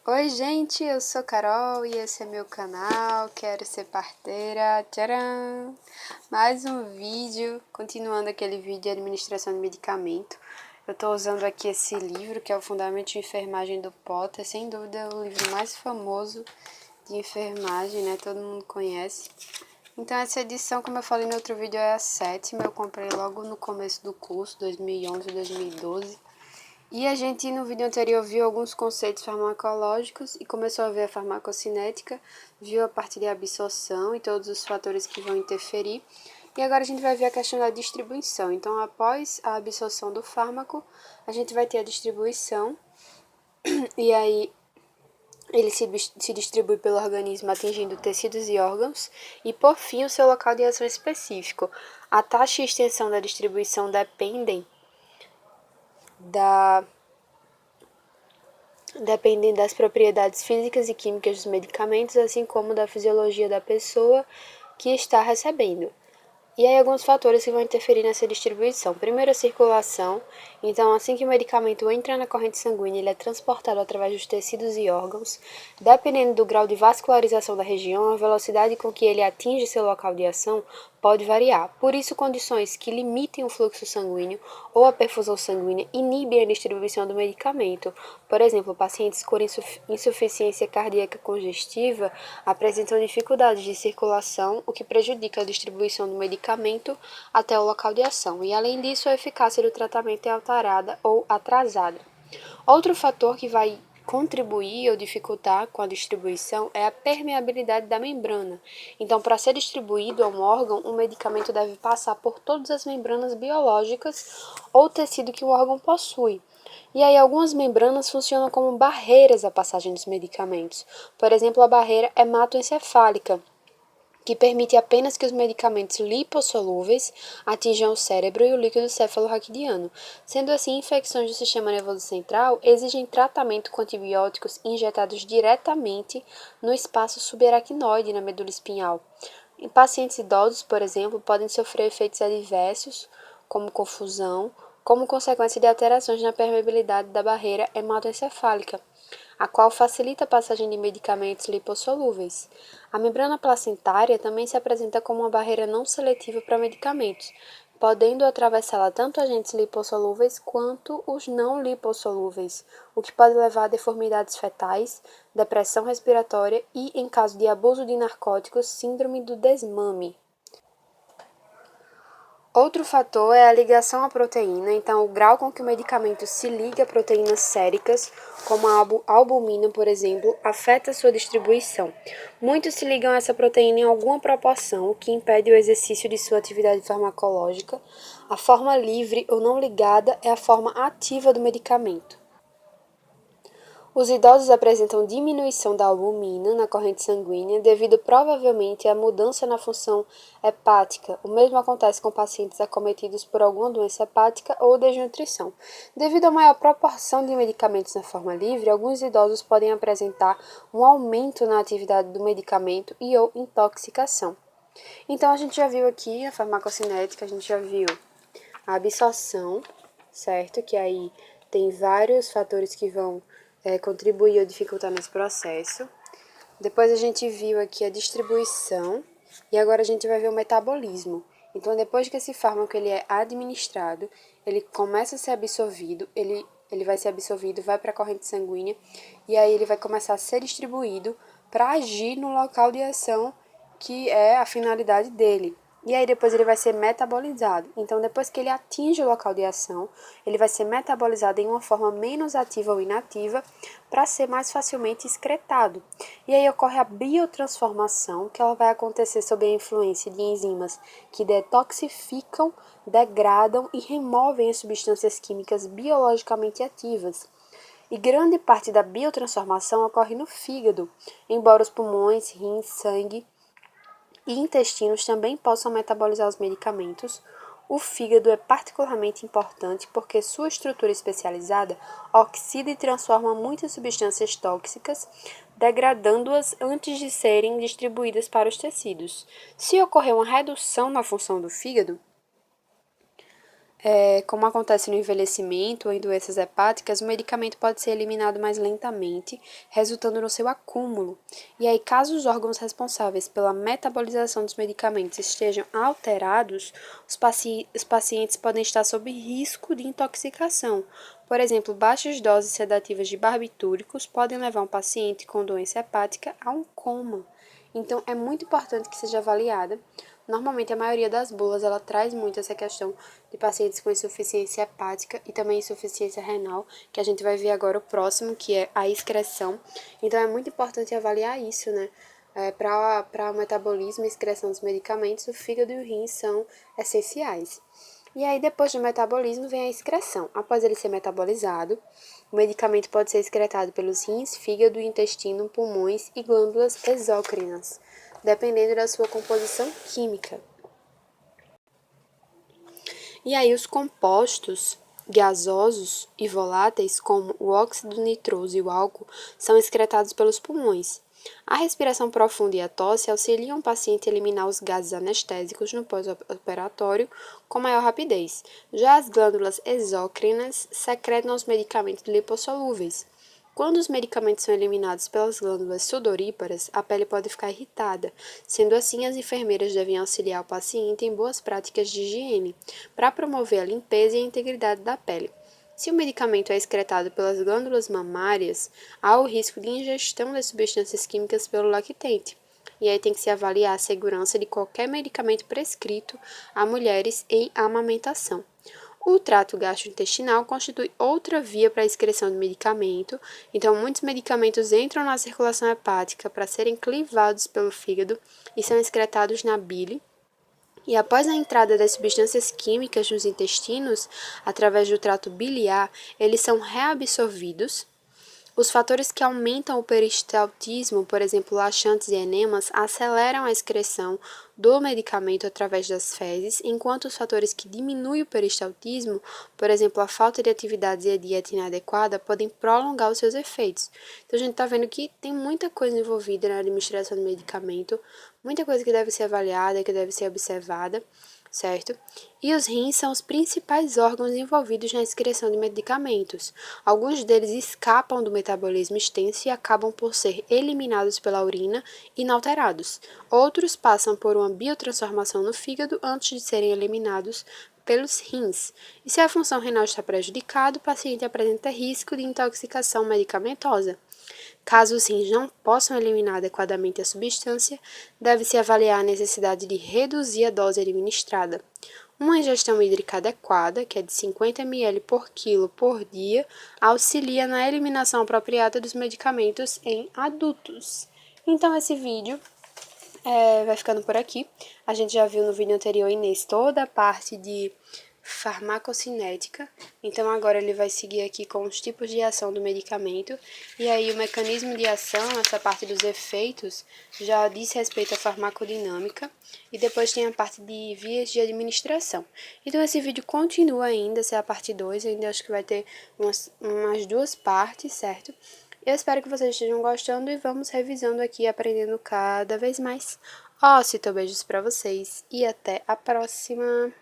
Oi, gente, eu sou Carol e esse é meu canal. Quero ser parteira. Tcharam! Mais um vídeo, continuando aquele vídeo de administração de medicamento. Eu tô usando aqui esse livro, que é o Fundamento de Enfermagem do Potter. Sem dúvida, é o livro mais famoso de enfermagem, né? Todo mundo conhece. Então, essa edição, como eu falei no outro vídeo, é a 7ª. Eu comprei logo no começo do curso, 2011, 2012. E a gente, no vídeo anterior, viu alguns conceitos farmacológicos e começou a ver a farmacocinética, viu a parte de absorção e todos os fatores que vão interferir. E agora a gente vai ver a questão da distribuição. Então, após a absorção do fármaco, a gente vai ter a distribuição, e aí ele se distribui pelo organismo atingindo tecidos e órgãos, e por fim o seu local de ação específico. A taxa e extensão da distribuição dependem das propriedades físicas e químicas dos medicamentos, assim como da fisiologia da pessoa que está recebendo. E aí alguns fatores que vão interferir nessa distribuição. Primeiro, a circulação. Então, assim que o medicamento entra na corrente sanguínea, ele é transportado através dos tecidos e órgãos. Dependendo do grau de vascularização da região, a velocidade com que ele atinge seu local de ação pode variar. Por isso, condições que limitem o fluxo sanguíneo ou a perfusão sanguínea inibem a distribuição do medicamento. Por exemplo, pacientes com insuficiência cardíaca congestiva apresentam dificuldades de circulação, o que prejudica a distribuição do medicamento até o local de ação. E, além disso, a eficácia do tratamento é alterada ou atrasada. Outro fator que vai contribuir ou dificultar com a distribuição é a permeabilidade da membrana. Então, para ser distribuído a um órgão, o medicamento deve passar por todas as membranas biológicas ou tecido que o órgão possui. E aí, algumas membranas funcionam como barreiras à passagem dos medicamentos. Por exemplo, a barreira hematoencefálica, que permite apenas que os medicamentos lipossolúveis atinjam o cérebro e o líquido cefalorraquidiano. Sendo assim, infecções do sistema nervoso central exigem tratamento com antibióticos injetados diretamente no espaço subaracnoide na medula espinhal. Em pacientes idosos, por exemplo, podem sofrer efeitos adversos, como confusão, como consequência de alterações na permeabilidade da barreira hematoencefálica, a qual facilita a passagem de medicamentos lipossolúveis. A membrana placentária também se apresenta como uma barreira não seletiva para medicamentos, podendo atravessá-la tanto agentes lipossolúveis quanto os não lipossolúveis, o que pode levar a deformidades fetais, depressão respiratória e, em caso de abuso de narcóticos, síndrome do desmame. Outro fator é a ligação à proteína, então o grau com que o medicamento se liga a proteínas séricas, como a albumina, por exemplo, afeta sua distribuição. Muitos se ligam a essa proteína em alguma proporção, o que impede o exercício de sua atividade farmacológica. A forma livre ou não ligada é a forma ativa do medicamento. Os idosos apresentam diminuição da albumina na corrente sanguínea devido provavelmente à mudança na função hepática. O mesmo acontece com pacientes acometidos por alguma doença hepática ou desnutrição. Devido à maior proporção de medicamentos na forma livre, alguns idosos podem apresentar um aumento na atividade do medicamento e ou intoxicação. Então, a gente já viu aqui a farmacocinética, a gente já viu a absorção, certo? Que aí tem vários fatores que vão contribuir ou dificultar nesse processo. Depois a gente viu aqui a distribuição e agora a gente vai ver o metabolismo. Então, depois que esse fármaco ele é administrado, ele começa a ser absorvido, ele vai ser absorvido, vai para a corrente sanguínea e aí ele vai começar a ser distribuído para agir no local de ação que é a finalidade dele. E aí depois ele vai ser metabolizado. Então, depois que ele atinge o local de ação, ele vai ser metabolizado em uma forma menos ativa ou inativa para ser mais facilmente excretado. E aí ocorre a biotransformação, que ela vai acontecer sob a influência de enzimas que detoxificam, degradam e removem as substâncias químicas biologicamente ativas. E grande parte da biotransformação ocorre no fígado, embora os pulmões, rins, sangue e intestinos também possam metabolizar os medicamentos. O fígado é particularmente importante porque sua estrutura especializada oxida e transforma muitas substâncias tóxicas, degradando-as antes de serem distribuídas para os tecidos. Se ocorrer uma redução na função do fígado, Como acontece no envelhecimento ou em doenças hepáticas, o medicamento pode ser eliminado mais lentamente, resultando no seu acúmulo. E aí, caso os órgãos responsáveis pela metabolização dos medicamentos estejam alterados, os pacientes podem estar sob risco de intoxicação. Por exemplo, baixas doses sedativas de barbitúricos podem levar um paciente com doença hepática a um coma. Então, é muito importante que seja avaliada. Normalmente, a maioria das bulas, ela traz muito essa questão de pacientes com insuficiência hepática e também insuficiência renal, que a gente vai ver agora o próximo, que é a excreção. Então, é muito importante avaliar isso, né? Para o metabolismo e excreção dos medicamentos, o fígado e o rim são essenciais. E aí, depois do metabolismo, vem a excreção. Após ele ser metabolizado, o medicamento pode ser excretado pelos rins, fígado, intestino, pulmões e glândulas exócrinas, dependendo da sua composição química. E aí, os compostos gasosos e voláteis, como o óxido nitroso e o álcool, são excretados pelos pulmões. A respiração profunda e a tosse auxiliam o paciente a eliminar os gases anestésicos no pós-operatório com maior rapidez. Já as glândulas exócrinas secretam os medicamentos lipossolúveis. Quando os medicamentos são eliminados pelas glândulas sudoríparas, a pele pode ficar irritada. Sendo assim, as enfermeiras devem auxiliar o paciente em boas práticas de higiene, para promover a limpeza e a integridade da pele. Se o medicamento é excretado pelas glândulas mamárias, há o risco de ingestão das substâncias químicas pelo lactente. E aí tem que se avaliar a segurança de qualquer medicamento prescrito a mulheres em amamentação. O trato gastrointestinal constitui outra via para a excreção de medicamento, então muitos medicamentos entram na circulação hepática para serem clivados pelo fígado e são excretados na bile. E após a entrada das substâncias químicas nos intestinos, através do trato biliar, eles são reabsorvidos. Os fatores que aumentam o peristaltismo, por exemplo, laxantes e enemas, aceleram a excreção do medicamento através das fezes, enquanto os fatores que diminuem o peristaltismo, por exemplo, a falta de atividades e a dieta inadequada, podem prolongar os seus efeitos. Então, a gente está vendo que tem muita coisa envolvida na administração do medicamento, muita coisa que deve ser avaliada, que deve ser observada, certo? E os rins são os principais órgãos envolvidos na excreção de medicamentos. Alguns deles escapam do metabolismo extenso e acabam por ser eliminados pela urina inalterados. Outros passam por uma biotransformação no fígado antes de serem eliminados pelos rins. E se a função renal está prejudicada, o paciente apresenta risco de intoxicação medicamentosa. Caso os rins não possam eliminar adequadamente a substância, deve-se avaliar a necessidade de reduzir a dose administrada. Uma ingestão hídrica adequada, que é de 50 ml por quilo por dia, auxilia na eliminação apropriada dos medicamentos em adultos. Então, esse vídeo vai ficando por aqui. A gente já viu no vídeo anterior, Inês, toda a parte de farmacocinética. Então, agora ele vai seguir aqui com os tipos de ação do medicamento. E aí, o mecanismo de ação, essa parte dos efeitos, já diz respeito à farmacodinâmica. E depois tem a parte de vias de administração. Então, esse vídeo continua ainda, essa é a parte 2. Eu ainda acho que vai ter umas 2 partes, certo? Eu espero que vocês estejam gostando e vamos revisando aqui, aprendendo cada vez mais. Ó, cito beijos pra vocês e até a próxima!